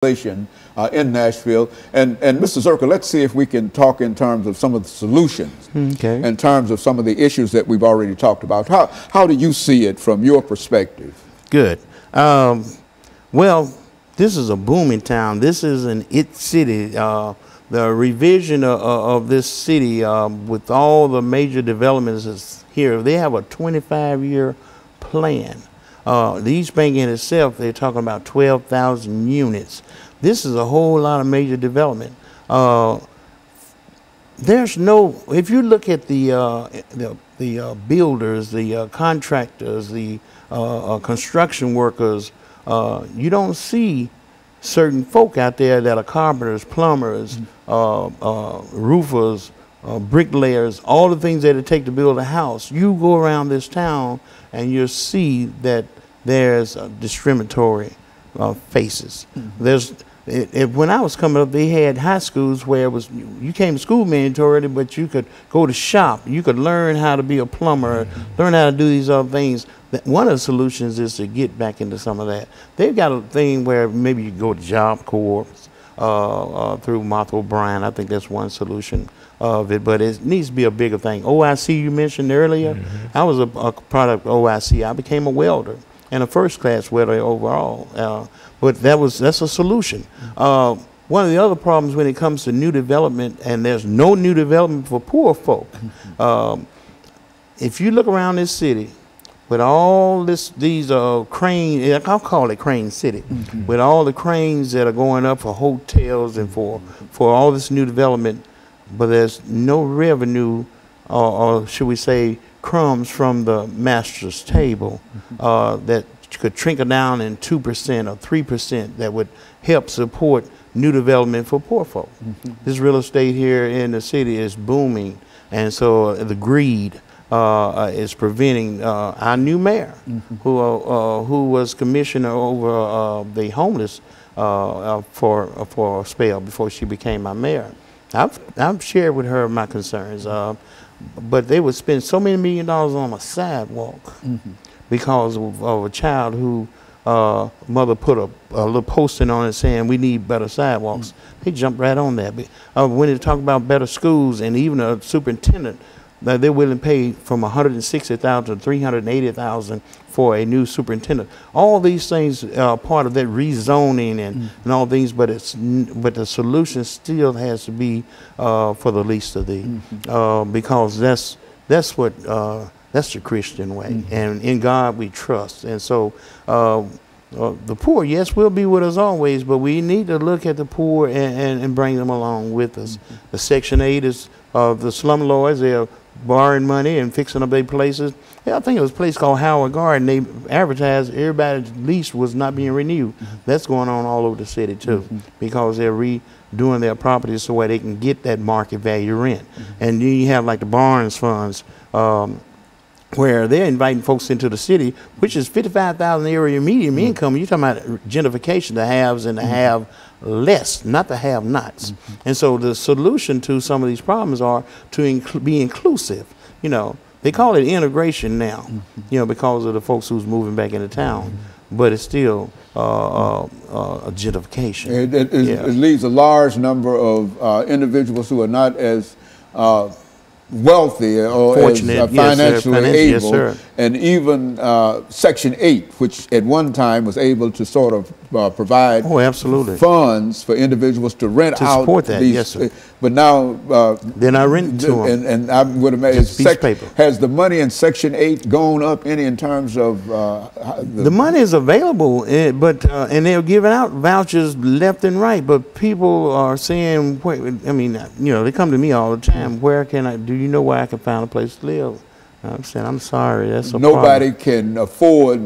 in Nashville. And Mr. Zirker, let's see if we can talk in terms of some of the solutions, in terms of some of the issues that we've already talked about. How do you see it from your perspective? Good. Well, this is a booming town. This is an it city. The revision of this city with all the major developments is here. They have a 25-year plan. The East Bank in itself, they're talking about 12,000 units. This is a whole lot of major development. There's no, if you look at the builders, the contractors, the construction workers, you don't see certain folk out there that are carpenters, plumbers, roofers, bricklayers, all the things that it take to build a house. You go around this town and you'll see that there's discriminatory faces. When I was coming up, they had high schools where it was, you came to school mandatory, but you could go to shop. You could learn how to be a plumber, learn how to do these other things. One of the solutions is to get back into some of that. They've got a thing where maybe you go to Job Corps through Martha O'Brien. I think that's one solution of it, but it needs to be a bigger thing. OIC you mentioned earlier, I was a product of OIC. I became a welder and a first-class welder overall, but that's a solution. One of the other problems when it comes to new development, and there's no new development for poor folk. If you look around this city, with all these cranes, I'll call it Crane City, with all the cranes that are going up for hotels and for all this new development, but there's no revenue, or should we say crumbs from the master's table that could trickle down in 2% or 3% that would help support new development for poor folk. This real estate here in the city is booming, and so the greed is preventing our new mayor, who was commissioner over the homeless for a spell before she became my mayor. I've shared with her my concerns, but they would spend so many $1 million on a sidewalk because of a child who mother put a little posting on it saying we need better sidewalks. They jumped right on that. When they talk about better schools, and even a superintendent, they're willing to pay from $160,000 to $380,000 for a new superintendent. All these things are part of that rezoning and all things, but the solution still has to be for the least of thee, because that's the Christian way, and in God we trust. And so the poor, yes, will be with us always, but we need to look at the poor and bring them along with us. The Section 8 is the slumlords. They're borrowing money and fixing up their places. Yeah, I think it was a place called Howard Garden. They advertised everybody's lease was not being renewed. That's going on all over the city too, because they're redoing their properties so where they can get that market value rent. And then you have like the Barnes funds, where they're inviting folks into the city, which is 55,000 area median income. You're talking about gentrification, the haves and the have less, not the have-nots. And so the solution to some of these problems are to be inclusive. You know, they call it integration now, you know, because of the folks who's moving back into town, but it's still a gentrification. It leaves a large number of individuals who are not as wealthy or fortunate, financially able, and even Section 8, which at one time was able to sort of provide funds for individuals to rent out support that, these, but now they're not renting to them. And I would imagine, has the money in Section 8 gone up any in terms of the money is available, but and they're giving out vouchers left and right, but people are saying, I mean, you know, they come to me all the time, where can I, do you know where I can find a place to live? I'm saying, I'm sorry, that's a nobody problem. Can afford,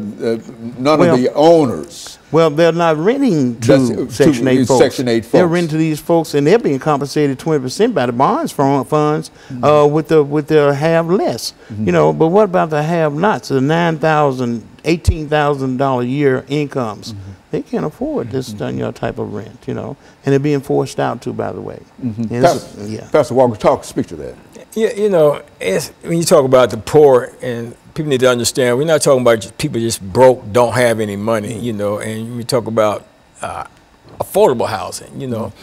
none of the owners. Well, they're not renting to Section 8 folks. Section 8 folks. They're renting to these folks, and they're being compensated 20% by the Barnes funds with the have less. You know, but what about the have-nots, the $9,000, $18,000 a year incomes? They can't afford this type of rent, you know, and they're being forced out too, by the way. Pastor Walker, speak to that. Yeah, you know, when you talk about the poor, and people need to understand, we're not talking about people just broke, don't have any money, you know, and we talk about affordable housing, you know,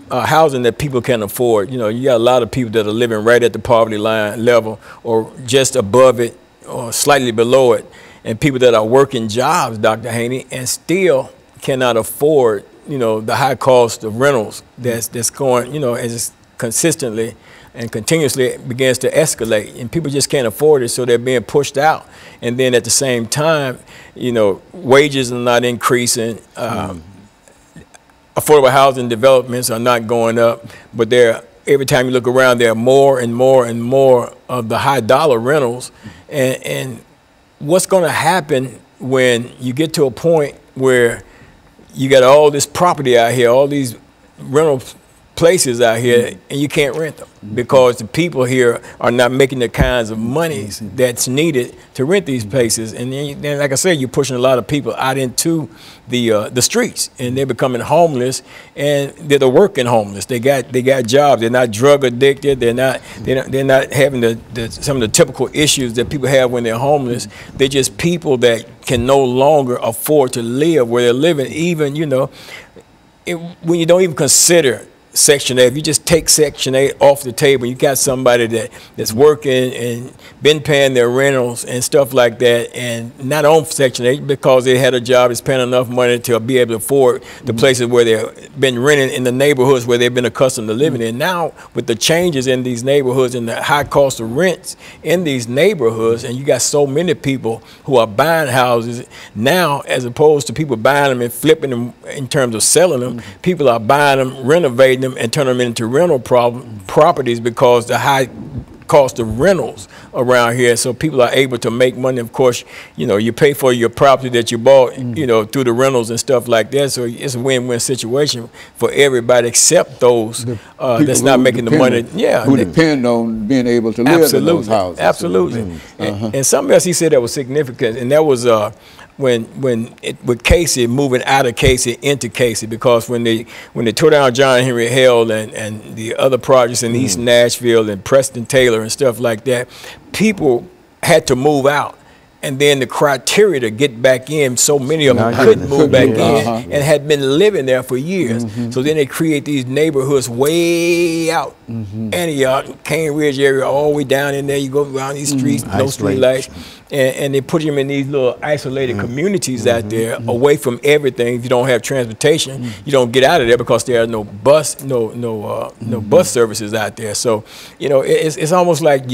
housing that people can afford. You know, you got a lot of people that are living right at the poverty line level or just above it or slightly below it, and people that are working jobs, Dr. Haney, and still cannot afford, you know, the high cost of rentals that's going, you know, as it's consistently and continuously begins to escalate, and people just can't afford it, so they're being pushed out. And then at the same time, you know, wages are not increasing, affordable housing developments are not going up, but every time you look around, there are more and more and more of the high dollar rentals. And what's going to happen when you get to a point where you got all this property out here, all these rental places out here, and you can't rent them because the people here are not making the kinds of monies that's needed to rent these places. And then like I said, you're pushing a lot of people out into the streets, and they're becoming homeless, and they're working homeless. They got jobs. They're not drug addicted. They're not having some of the typical issues that people have when they're homeless. They're just people that can no longer afford to live where they're living. Even, you know, when you don't even consider Section 8, if you just take Section 8 off the table, you got somebody that's working and been paying their rentals and stuff like that, and not on Section 8 because they had a job that's paying enough money to be able to afford the places where they've been renting in the neighborhoods where they've been accustomed to living in. Now, with the changes in these neighborhoods and the high cost of rents in these neighborhoods, and you got so many people who are buying houses now, as opposed to people buying them and flipping them in terms of selling them, people are buying them, renovating them, and turn them into rental properties because the high cost of rentals around here. So people are able to make money. Of course, you know, you pay for your property that you bought, you know, through the rentals and stuff like that. So it's a win-win situation for everybody except those that's not making the money. Yeah, who depend on being able to live in those houses. Absolutely. And something else he said that was significant, and that was with Casey, moving out of Casey into Casey, because when they tore down John Henry Hale and the other projects in East Nashville and Preston Taylor and stuff like that, people had to move out. And then the criteria to get back in, so many of them couldn't move back in and had been living there for years. So then they create these neighborhoods way out, Antioch, Cane Ridge area, all the way down in there. You go around these streets, no street lights, and they put them in these little isolated communities out there, away from everything. If you don't have transportation, you don't get out of there because there are no bus services out there. So, you know, it's almost like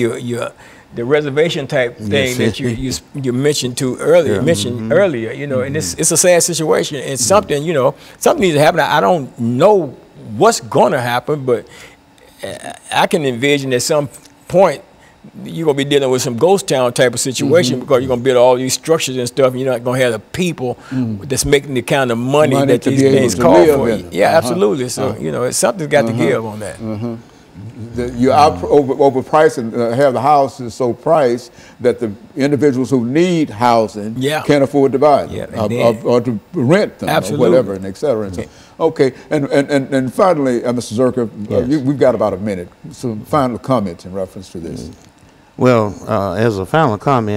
the reservation type thing that you mentioned earlier, you know, and it's a sad situation, and something, you know, something needs to happen. I don't know what's going to happen, but I can envision at some point you're going to be dealing with some ghost town type of situation because you're going to build all these structures and stuff, and you're not going to have the people that's making the kind of money that these things call for. Yeah, absolutely. So, you know, something's got to give on that. You're overpriced and have the houses so priced that the individuals who need housing can't afford to buy them or to rent them or whatever, and et cetera. And so, okay, and finally, Mr. Zirker, we've got about a minute. So final comments in reference to this. Well, as a final comment,